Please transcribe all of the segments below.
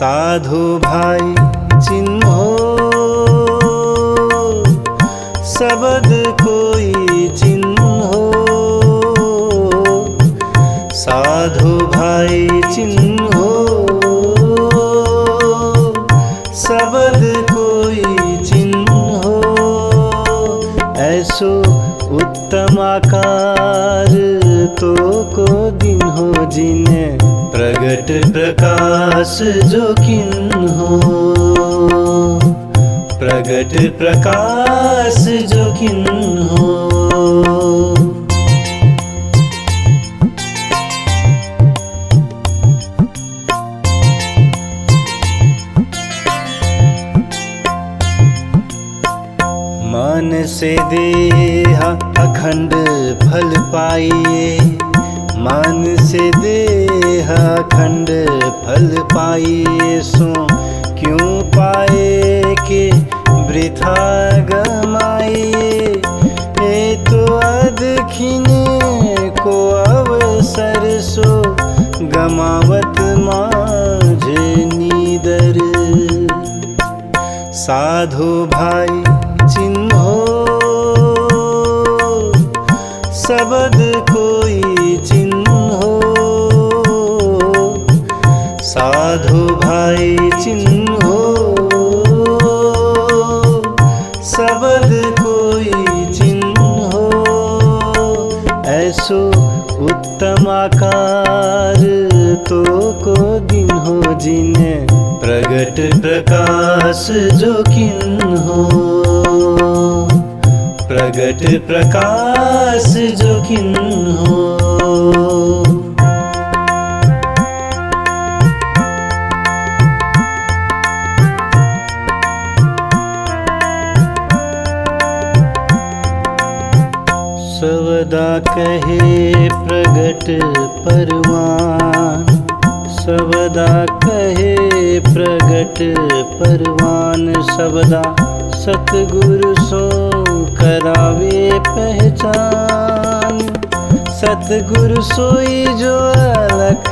साधु भाई चिन्हो सबद कोई चिन्हो, साधु भाई चिन्हो सबद कोई चिन्हो। ऐसो उत्तम आकार तो को दिन हो जिने प्रगट प्रकाश जो किन्हो, प्रगट प्रकाश जो किन्हो। मन से देहा अखंड फल पाइए, मन से देहा अखंड फल पाइए। सो क्यों पाए के वृथा गमाइए, ए तो अदखिने को अवसर सो गमावत माझे नीदर। साधु भाई चिन्हो सबद कोई चिन्हो, साधु भाई चिन्हो सबद कोई चिन्हो। ऐसो उत्तम आकार तो को दिन हो जिने प्रगट प्रकाश जो किन्हो, प्रगट प्रकाश जो किन्हो। सवदा कहे प्रगट परवान, सवदा कहे प्रगट परवान। सबदा सतगुरु सो करावे पहचान, सतगुरु सोई जो अलख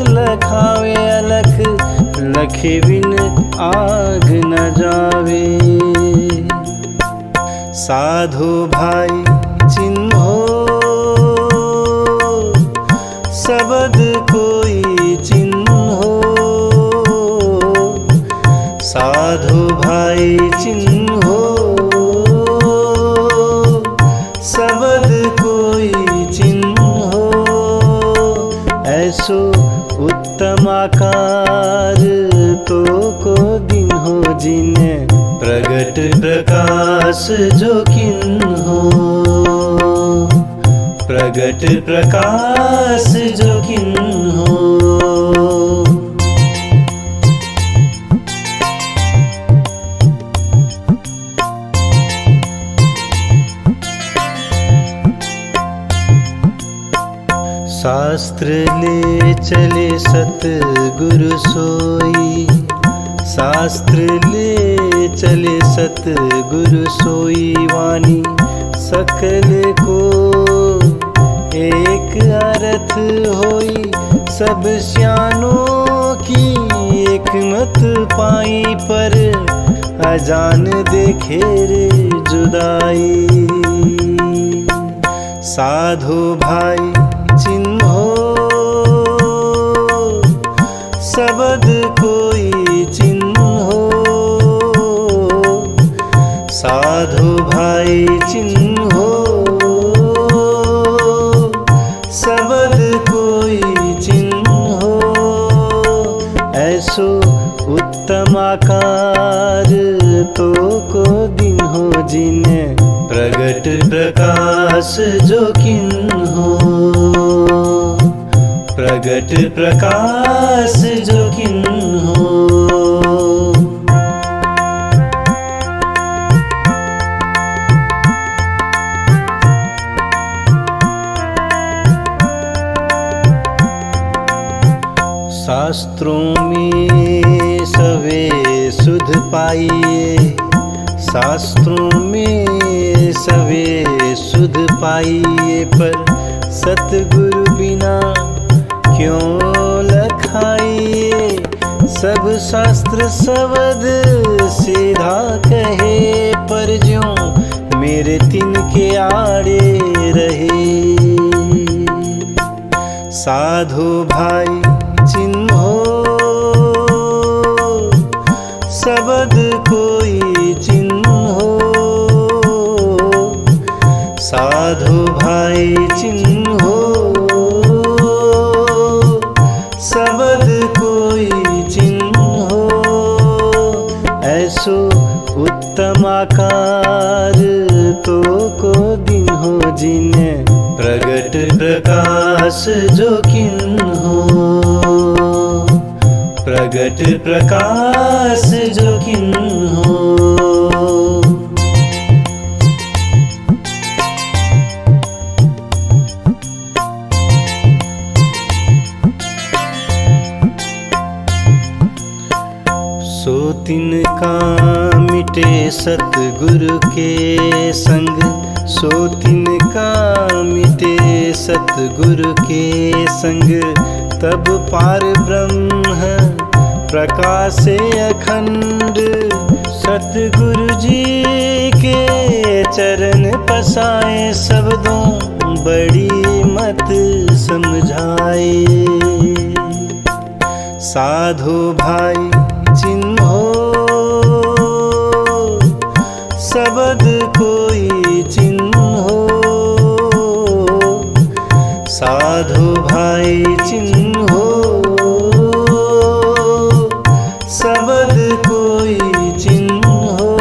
लखावे अलख, लखे बिन आग न जावे। साधु भाई चिन्हो सबद कोई चिन्हो, साधु भाई चिन्हो सबद कोई चिन्हो। ऐसो उत्तम आकार तो को दिन हो जिने प्रगट प्रकाश जो किन्हो, प्रगट प्रकाश जो किन्हो। शास्त्र ले चले सतगुरु सोई, शास्त्र ले चले सतगुरु सोई। वाणी सकल को एक अर्थ होई, सब स्यानों की एक मत पाई। पर अजान देखे रे जुदाई, साधु भाई चिन्हो सबद कोई चिन्हो, साधु भाई चिन्हो सबद कोई चिन्हो। ऐसो उत्तम आकार तो को दिन हो जिने प्रगट प्रकाश जो किन्हो, प्रगट प्रकाश जो किन्हो। शास्त्रों में सवे सुध पाइए, शास्त्रों में सवे सुध पाइए। पर सतगुरु बिना क्यों लखाइए, सब शास्त्र शब्द सीधा कहे, पर ज्यों मेरे तिनके आड़े रहे। साधु भाई चिन्हो शब्द कोई चिन्हो, साधु भाई चिन्हो शब्द कोई चिन्हो। ऐसो उत्तम आकार तो को दिन हो, जिने प्रगट प्रकाश जो किन्हो, प्रगट प्रकाश जो किन्हो। सो तिनका मिटे सतगुरु के संग, सो तिनका मिटे सतगुरु के संग। तब पार ब्रह्म प्रकाशे अखंड, सतगुरु जी के चरण पसाए। शब्दों बड़ी मत समझाए। साधु भाई चिन्हो शब्द कोई चिन्हो, साधु भाई चिन्हो शब्द कोई चिन्हो।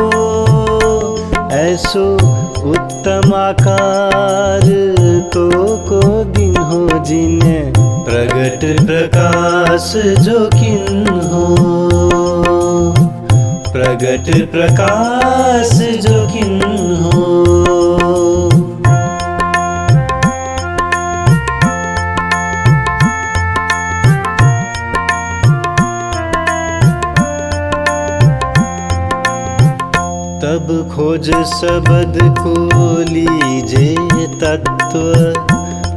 ऐसो उत्तम आकार तो को दिन हो, जिने प्रगट प्रकाश जो किन्हो, प्रगट प्रकाश जो किन्हो। तब खोज शब्द को लीजे तत्व,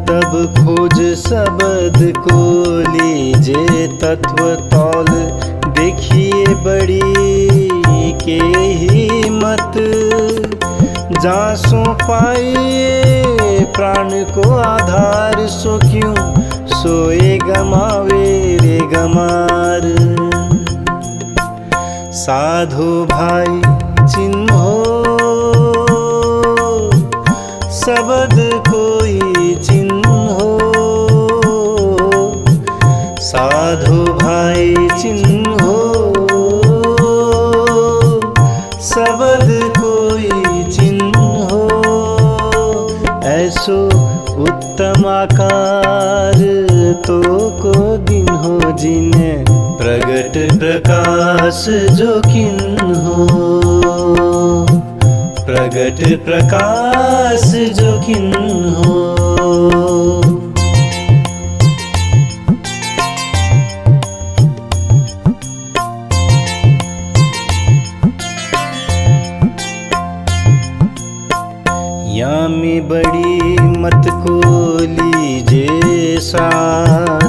तब खोज शब्द को लीजे तत्व। तौल देखिए बड़ी के ही मत, जासो पाइए प्राण को आधार। सो क्यों सोए गमावे रे गमार। साधु भाई चिन्हो शब्द कोई चिन्हो, साधु भाई चिन्हो शब्द कोई चिन्हो। ऐसो उत्तम आकार तो को दिन हो, जिने प्रगट प्रकाश जो किन्हो, प्रगट प्रकाश जो किन्हो। या में बड़ी मत को लीजे सार,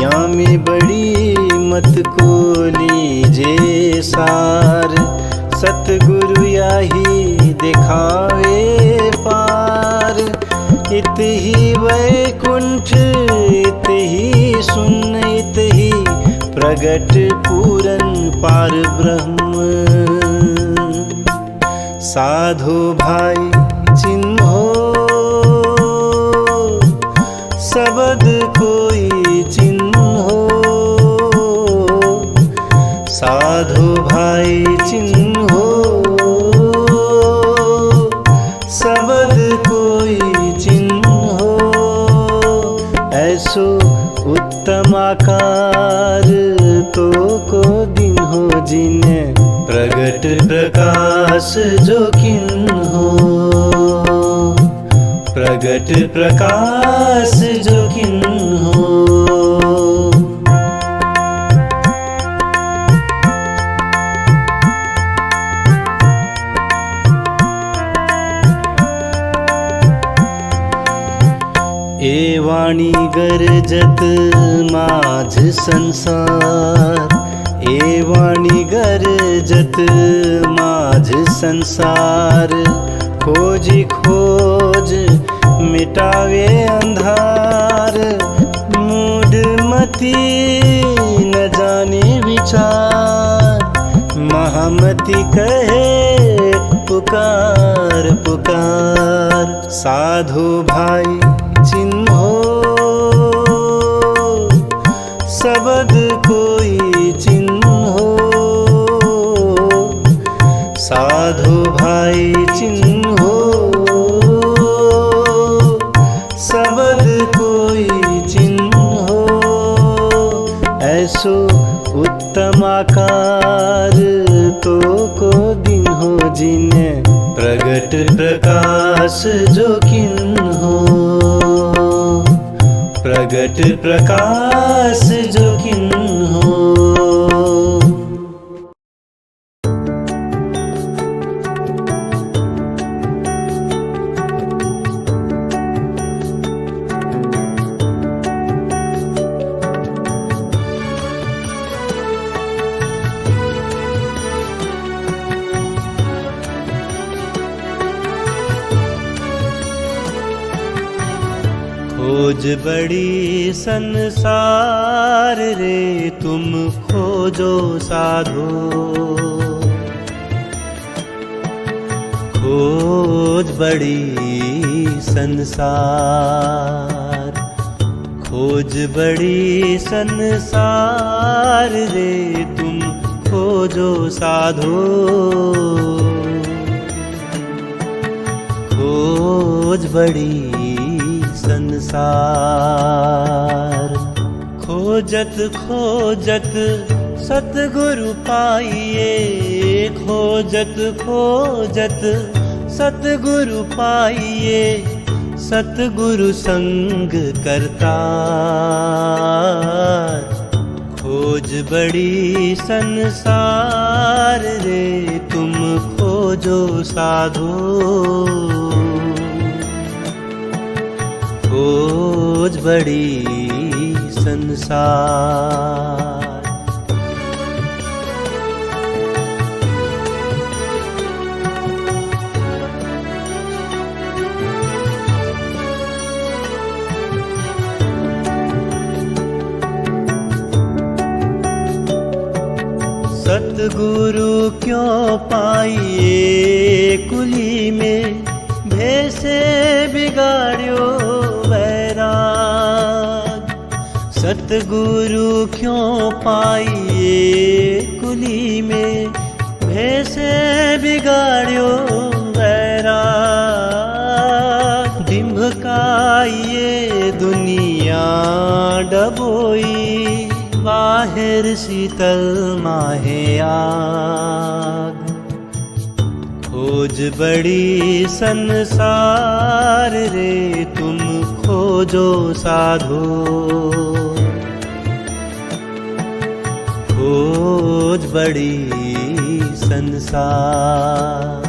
या में बड़ी मत को लीजे सार। सतगुरु याही दिखावे पार, इत ही वैकुंठ इत ही सुन, इत ही प्रगट पूरन पार ब्रह्म। साधु भाई चिन्हो शब्द कोई चिन्हो, साधु भाई चिन्हो शब्द कोई चिन्हो। ऐसो उत्तम आकार तो को दिन हो, जिने प्रगट प्रकाश जो किन्हो, प्रगट प्रकाश जो किन्हो। ए वाणी गरजत माझ संसार, ए वाणी गरजत माझ संसार, खोजी खोज मिटावे अंधार। मूढ़मती न जाने विचार, महामती कहे पुकार पुकार। साधु भाई चिन्हो सबद कोई चिन्हो, साधु भाई चिन्हो सबद कोई चिन्हो। ऐसो उत्तम आकार तो को दिन हो, जिने प्रगट प्रकाश जो किन्हो। प्रगट प्रकाश जो किन्हो। खोज बड़ी संसार रे तुम खोजो साधो, खोज बड़ी संसार। खोज बड़ी संसार रे तुम खोजो साधो, खोज बड़ी संसार। खोजत खोजत सतगुरु पाइए, खोजत खोजत सतगुरु पाइए। सतगुरु संग करता, खोज बड़ी संसार रे तुम खोजो साधो, खोज बड़ी संसार। सतगुरु क्यों पाइए कुली में, भेसे बिगाड़ियो वैराग। सतगुरु क्यों पाइए कुली में, भेसे बिगाड़ियो वैराग। दिम्भकाइए दुनिया डबोई, बाहर शीतल माहे आग। खोज बड़ी संसार रे तुम खोजो साधो, खोज बड़ी संसार।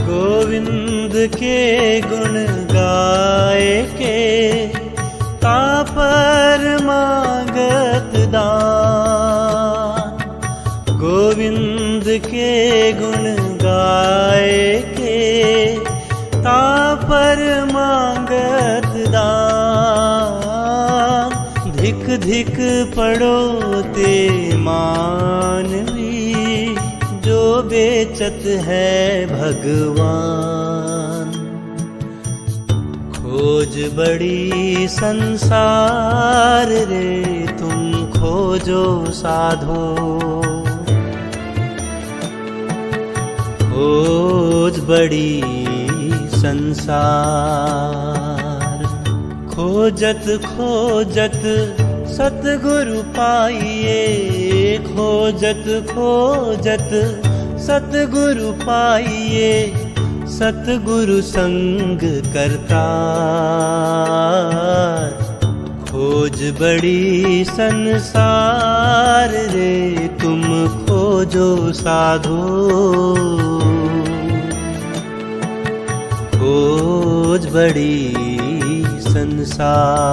गोविंद के गुण गाए के, तापर मांगत दान। गोविंद के गुण गाए के, तापर मांगत दान। धिक धिक पड़ो ते मानवी, जो बेचत है भगवान। खोज बड़ी संसार रे तुम खोजो साधो, खोज बड़ी संसार। खोजत खोजत सतगुरु पाइए, खोजत खोजत सतगुरु पाइए। सतगुरु संग करतार, खोज बड़ी संसार रे तुम खोजो साधो। खोज बड़ी संसार,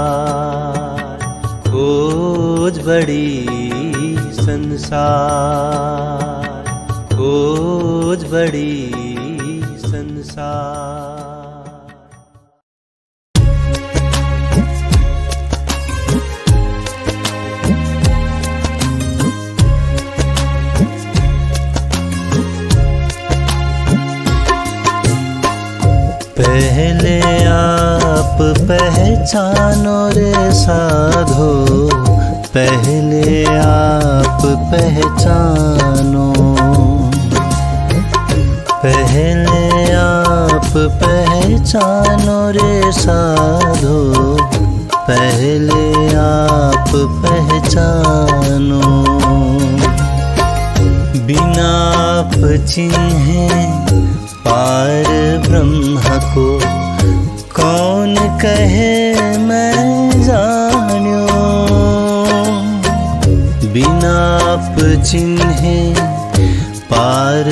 खोज बड़ी संसार, खोज बड़ी संसार। पहले आप पहचानो रे साधो, पहले आप पहचानो, पहले आप पहचानो रे साधो, पहले आप पहचानो। बिना आप चिन्हे पार ब्रह्म को, कौन कहे मैं जान्यो। बिना आप चिन्हे पार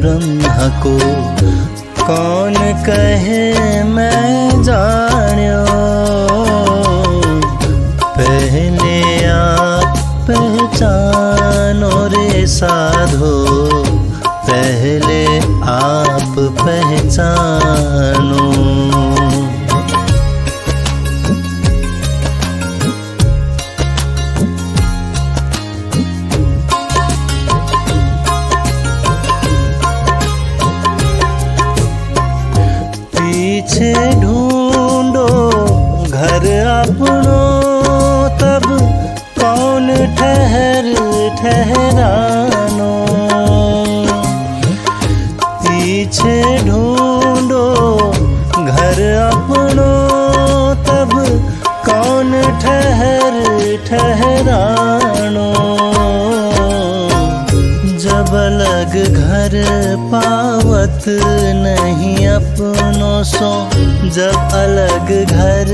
ब्रह्म को, कौन कहे मैं जान्यो। पहले आप पहचानो रे साधो, पहले आप पहचानो। पीछे ढूंढो घर अपनो, तब कौन ठहरानो। पीछे ढूंढो घर अपनो, तब कौन ठहरानो। जब अलग घर पावत नहीं अपनों सो, जब अलग घर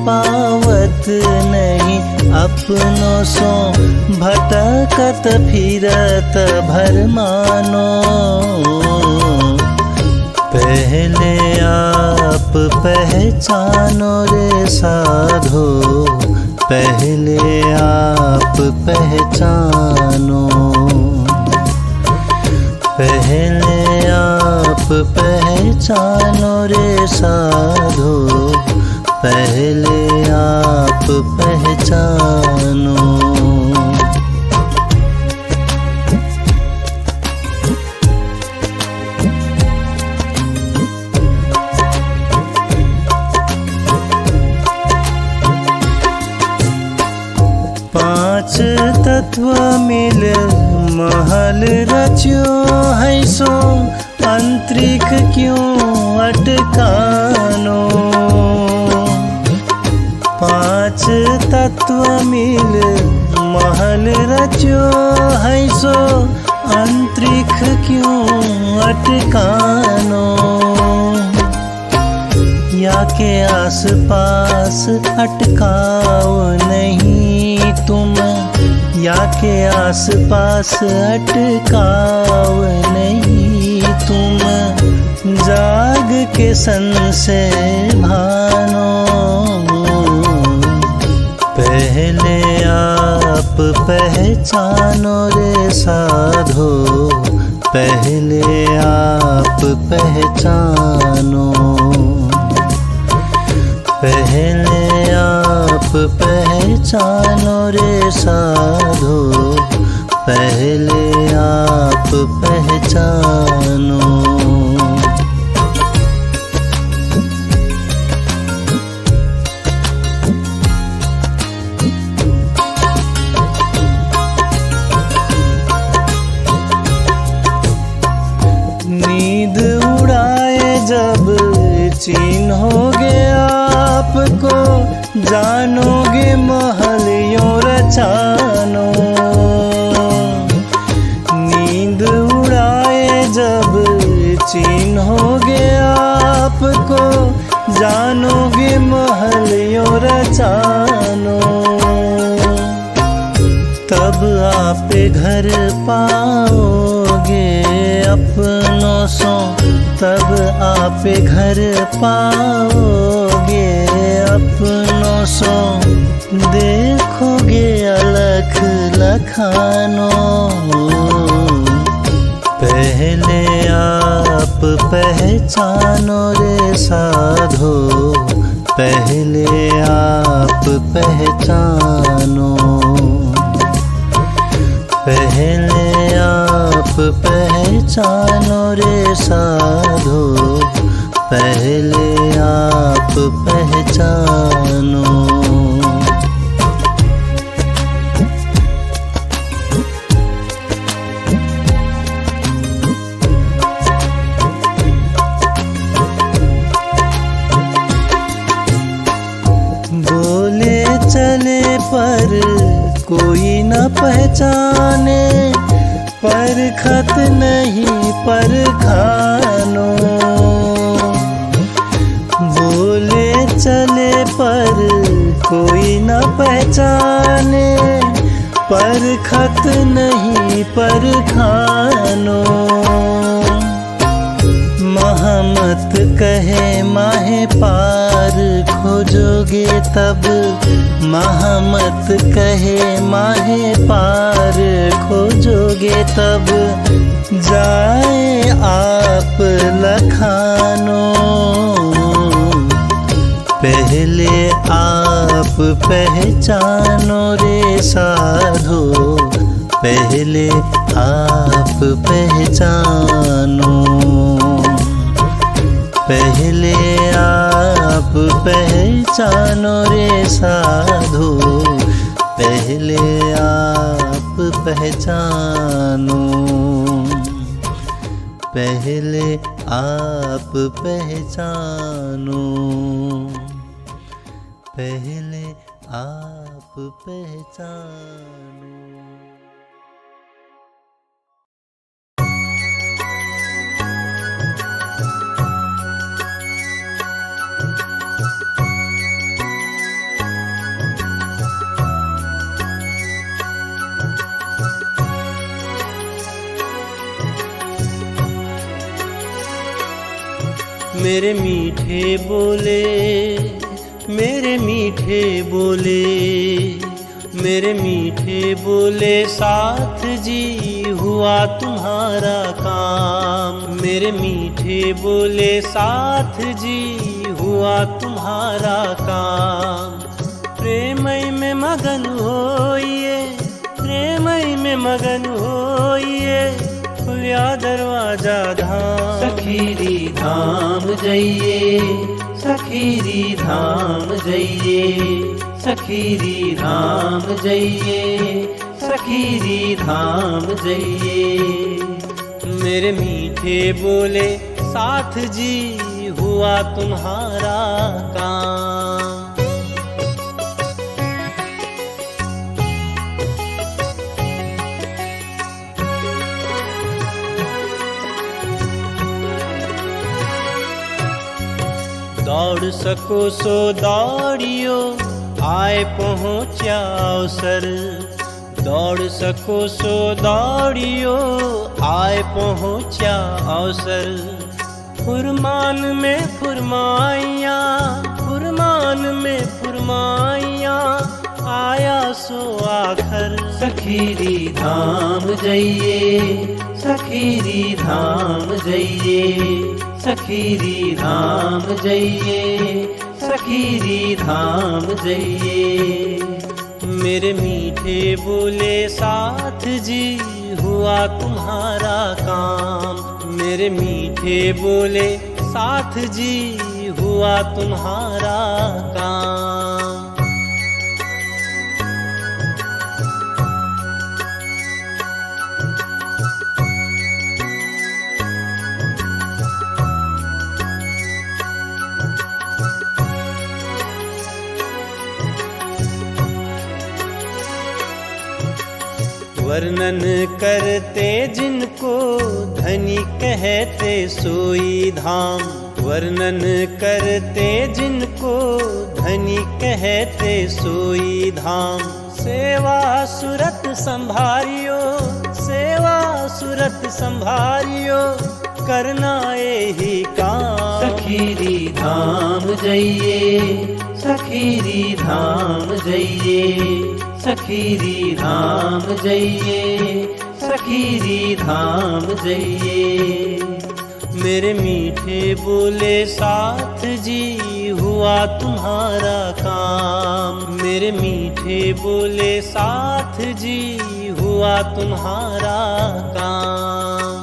पावत नहीं अपनों सो, भटकत फिरत भर मानो। पहले आप पहचानो रे साधो, पहले आप पहचानो। पहले आप पहचानो रे साधो, पहले आप पहचानो। पांच तत्व मिल महल रच्यो है सो, अंतरिक्ष क्यों अटकानो। पांच तत्व मिल महल रच्यो है सो, अंतरिक्ष क्यों अटकानो। या के आस पास अटकाओ नहीं तुम, या के आस पास अटकाओ नहीं तुम। जाग के संशय भानो, पहले आप पहचानो रे साधो, पहले आप पहचानो। पहले आप पहचानो रे साधो, पहले आप पहचानो। नींद उड़ाए जब चिन्होगे आपको, जानोगे महल यों रचानो। नींद उड़ाए जब चिन्होगे जानोगे महलियों रचानो। तब आप घर पाओगे अपनों सो, तब आप घर पाओगे अपनों सो। देखोगे अलख लखानो। पहले आप पहचानो रे साधो, पहले आप पहचानो। पहले आप पहचानो रे साधो, पहले आप पहचानो। बोले चले पर कोई न पहचाने, परखत नहीं परखानो। बोले चले पर कोई न पहचाने, परखत नहीं परखानो। महामत कहे माहे पार खोजोगे तब, महामत कहे माहे पार खोजोगे तब। जाए आप लखानो। पहले आप पहचानो रे साधो, पहले आप पहचानो। पहले आप पहचानो रे साधो, पहले आप पहचानो। पहले आप पहचानो, पहले आप पहचानो। मेरे मीठे बोले, मेरे मीठे बोले, मेरे मीठे बोले साथ जी हुआ तुम्हारा काम। मेरे मीठे बोले साथ जी हुआ तुम्हारा काम। प्रेमई में मगन होइए, प्रेमई में मगन होइए, खुलिया दरवाजा धाम। सखीरी धाम जइए, सखीरी धाम जइए, सखीरी धाम जइए, सखीरी धाम जइए। मेरे मीठे बोले साथ जी हुआ तुम्हारा काम। दौड़ सको सो दौड़ियो, आए पहुँचा अवसर। दौड़ सको सो दौड़ियो, आए पहुँचा अवसर। फुरमान में फुरमाइया, फुरमान में फुरमाइया, आया सो आखर। सखीरी धाम जइए, सखीरी धाम जइए, सखीरी धाम जइए, सखीरी धाम जइए। मेरे मीठे बोले साथ जी हुआ तुम्हारा काम। मेरे मीठे बोले साथ जी हुआ तुम्हारा काम। वर्णन करते जिनको धनी कहते सोई धाम। वर्णन करते जिनको धनी कहते सोई धाम। सेवा सुरत संभारियो, सेवा सुरत संभारियो, करना यही काम। सखीरी धाम जइए, सखीरी धाम जइए, सखीरी धाम जइए, सखीरी धाम जइए। मेरे मीठे बोले साथ जी हुआ तुम्हारा काम। मेरे मीठे बोले साथ जी हुआ तुम्हारा काम।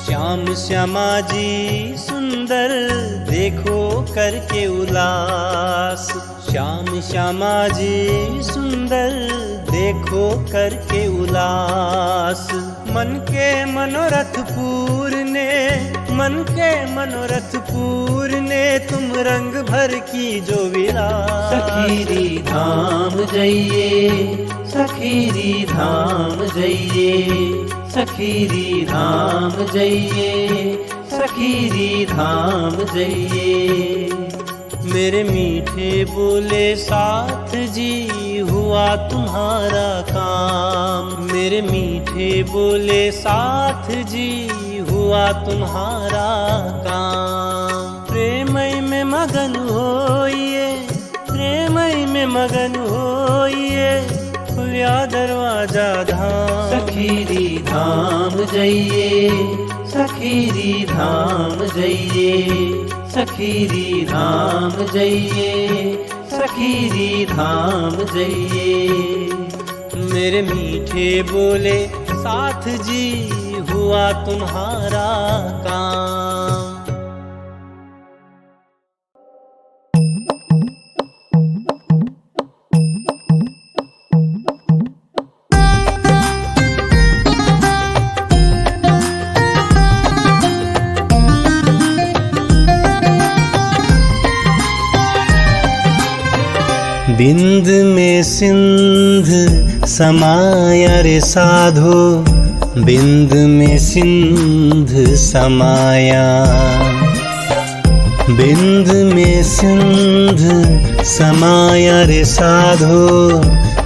श्याम श्यामा जी सुंदर देखो करके उलास। श्याम श्यामा जी सुंदर देखो करके उलास। मन के मनोरथ पूरने, मन के मनोरथ पूरने, तुम रंग भर की जो विलास। सखीरी धाम जइए, सखीरी धाम जइए, सखीरी धाम जइए, सखीरी धाम जइए। मेरे मीठे बोले साथ जी हुआ तुम्हारा काम। मेरे मीठे बोले साथ जी हुआ तुम्हारा काम। प्रेमय में मगन होइए, प्रेमय में मगन होइए, खुलिया दरवाजा धाम। सखीरी धाम जइए, सखीरी धाम जइए, सखीरी धाम जइए, सखीरी धाम जइए। मेरे मीठे बोले साथ जी हुआ तुम्हारा काम। बिंद में सिंध समाया रे साधो, बिंद में सिंध समाया। बिंद में सिंध समाया रे साधो,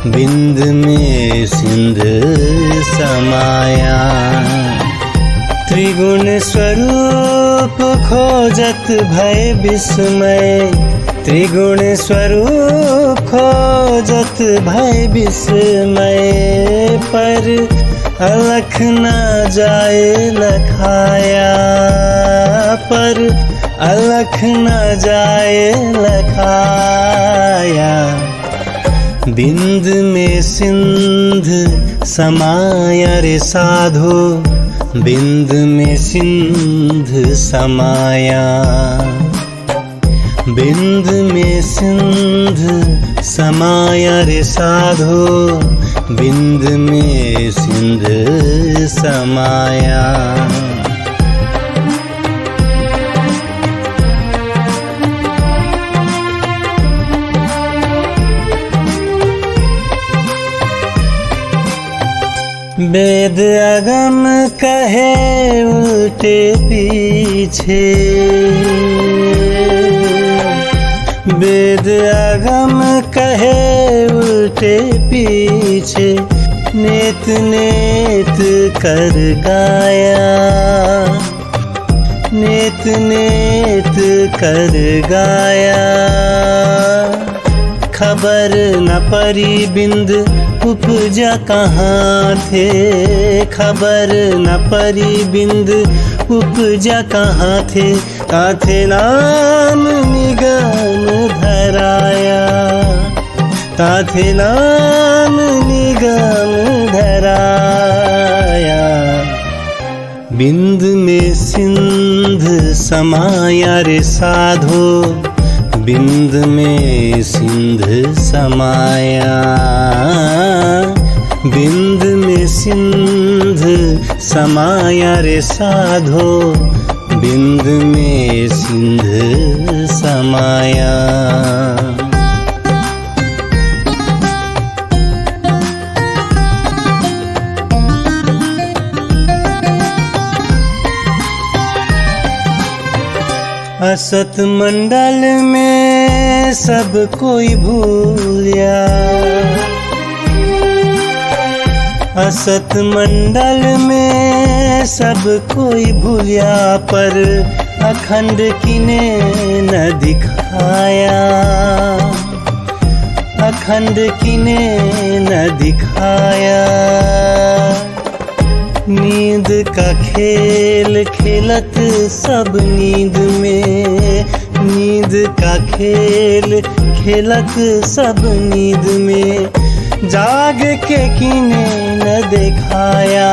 बिंद में सिंध समाया। त्रिगुण स्वरूप खोजत भय विस्मय, त्रिगुण स्वरूप खोजत भय विस्मय। पर अलख न जाए लखाया, पर अलख न जाए लखाया। बिंद में सिंध समाया रे साधो, बिंद में सिंध समाया। बिंद में सिंध समाया रे साधो, बिंद में सिंध समाया। वेद अगम कहे उल्टे पीछे, वेद अगम कहे उल्टे पीछे। नेत नेत कर गाया, नेत नेत कर गाया। खबर न परी बिंद उपजा कहाँ थे, खबर न परी बिंद उपजा कहाँ थे। काथे नाम निगम धराया, काथे नाम निगम धराया। बिंद में सिंध समाया रे साधो, बिंद में सिंध समाया। बिंद में सिंध समाया रे साधो, बिंद में सिंध समाया। असत मंडल में सब कोई भूलिया, असत मंडल में सब कोई भूलिया, पर अखंड किने न दिखाया, अखंड किने न दिखाया। नींद का खेल खेलत सब नींद में, नींद का खेल खेलत सब नींद में, जाग के किने न दिखाया,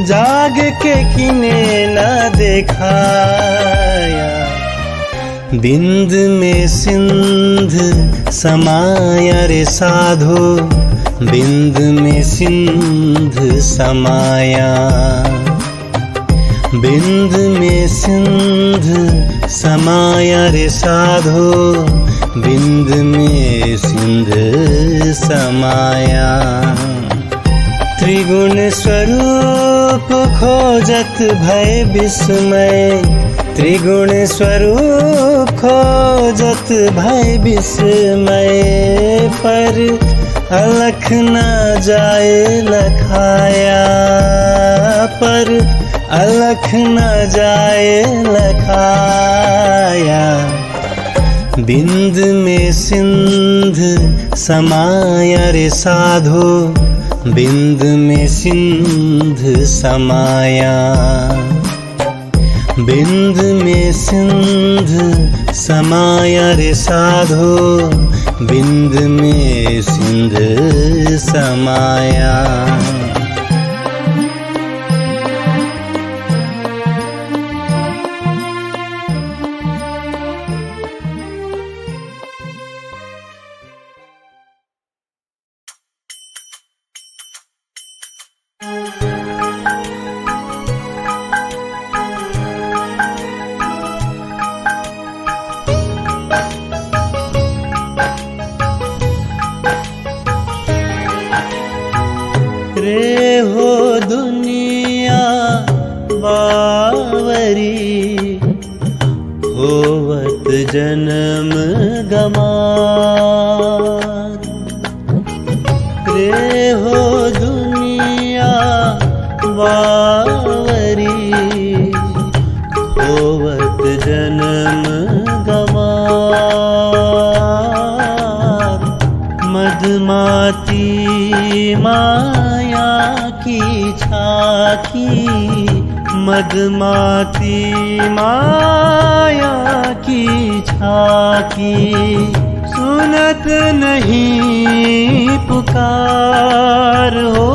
जाग के किने न दिखाया। बिंद में सिंध समाया रे साधो, बिंद में सिंध समाया, बिंद में सिंध समाया रे साधो, बिंद में सिंध समाया। त्रिगुण स्वरूप खोजत भय विस्मय, त्रिगुण स्वरूप खोजत भय विस्मय, पर अलख न जाए लखाया, पर अलख न जाए लखाया। बिंद में सिंध समाया रे साधो, बिंद में सिंध समाया, बिंद में सिंध समाया रे साधो, बिंद में सिंध समाया। रे हो दुनिया बावरी, होवत जन्म गमार। रे हो दुनिया बावरी, होवत जन्म गमार। मधमाती माया की छाकी, मधमाती माया की छाकी, सुनत नहीं पुकार हो।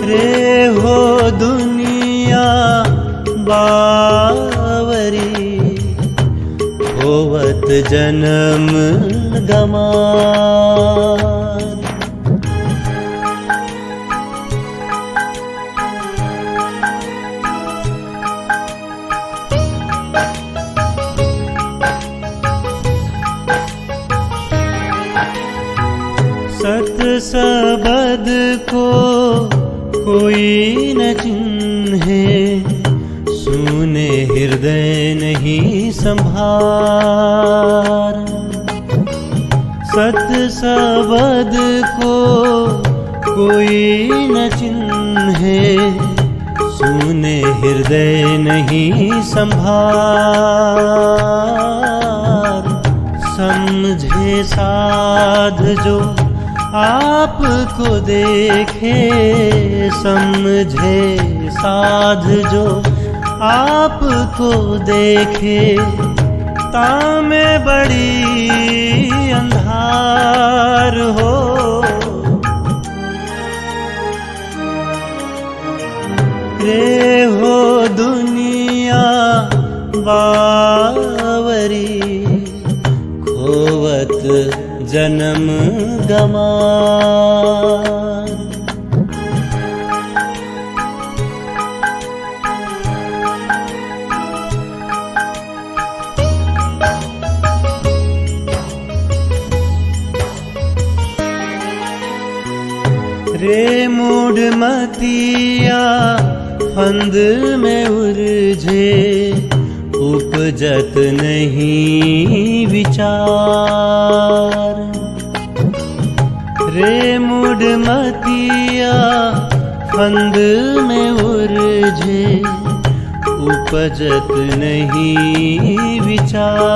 रे हो दुनिया बावरी, होवत जन्म गमार। सत सबद को कोई न चिन्हे, सुने हृदय नहीं संभार। सत सबद को कोई न चिन्हे, सुने हृदय नहीं संभार। समझे साध जो आपको देखे, समझे साध जो आपको देखे, तामे बड़ी अंधार हो। रे हो दुनिया बावरी, खोवत जन्म गमार। रे मूढ़मतिया फंद में उलझे, उपजत नहीं विचार। रे मूढ़मतिया फंद में उलझे, उपजत नहीं विचार।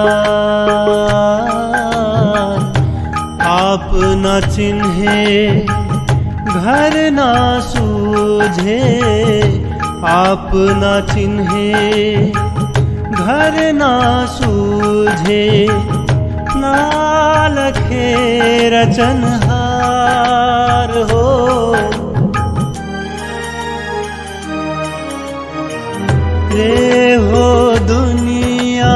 आप न चिन्हे घर ना सूझे, आप न चिन्हे घर ना सूझे। नालखे रचनहार हो, रे हो दुनिया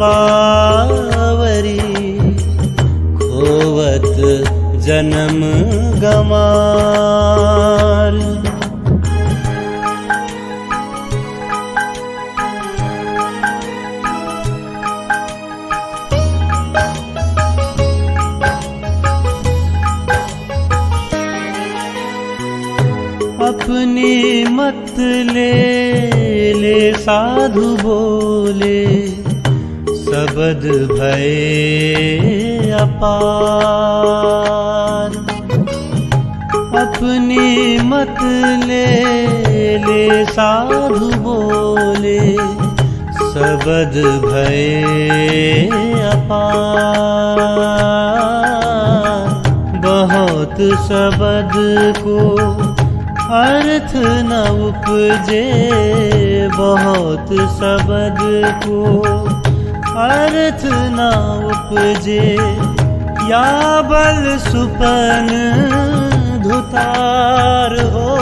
बावरी, खोवत जन्म गमार। अपनी मत ले साधु बोले, सबद भये अपार। अपनी मत ले साधु बोले, सबद भये अपार। बहुत सबद को अर्थ न उपजे, बहुत सबद को अर्थ न उपजे। या बल सुपन धुतार हो,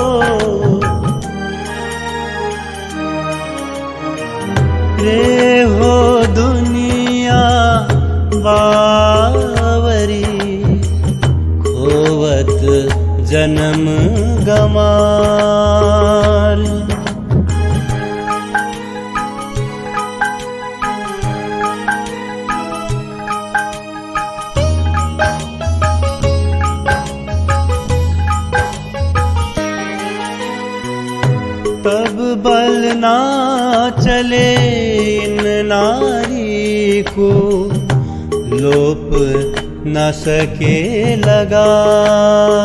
रे हो दुनिया बावरी, खोवत जन्म गमार। तब बल ना चले इन नारी को, लोप न सके लगार।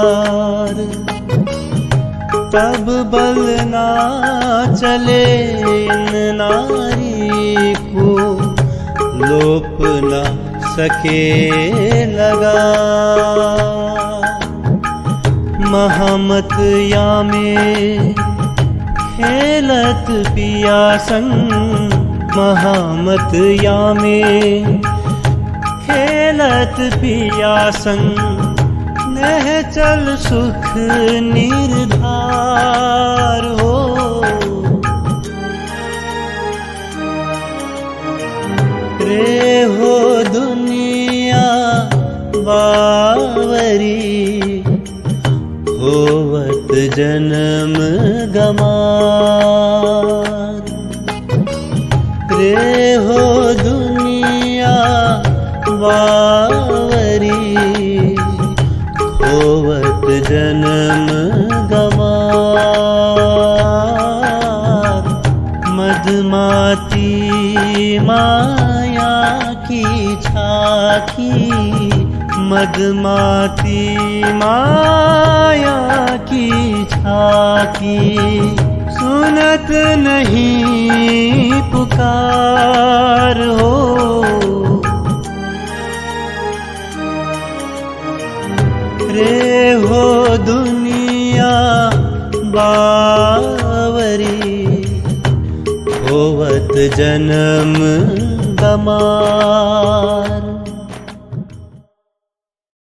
तब बल ना चले इन नारी को, लोप न सके लगार। महामत या में खेलत पिया संग, महामत या में खेलत पिया संग। नह चल सुख निर्धार हो, रे हो दुनिया बावरी, खोवत जन्म गमार। रे हो दुनिया बावरी, खोवत जन्म गमार। मदमाती माया की झांकी, मदमाती माया की झांकी। सुनत नहीं पुकार हो, रे हो दुनिया बावरी, खोवत जन्म गमार।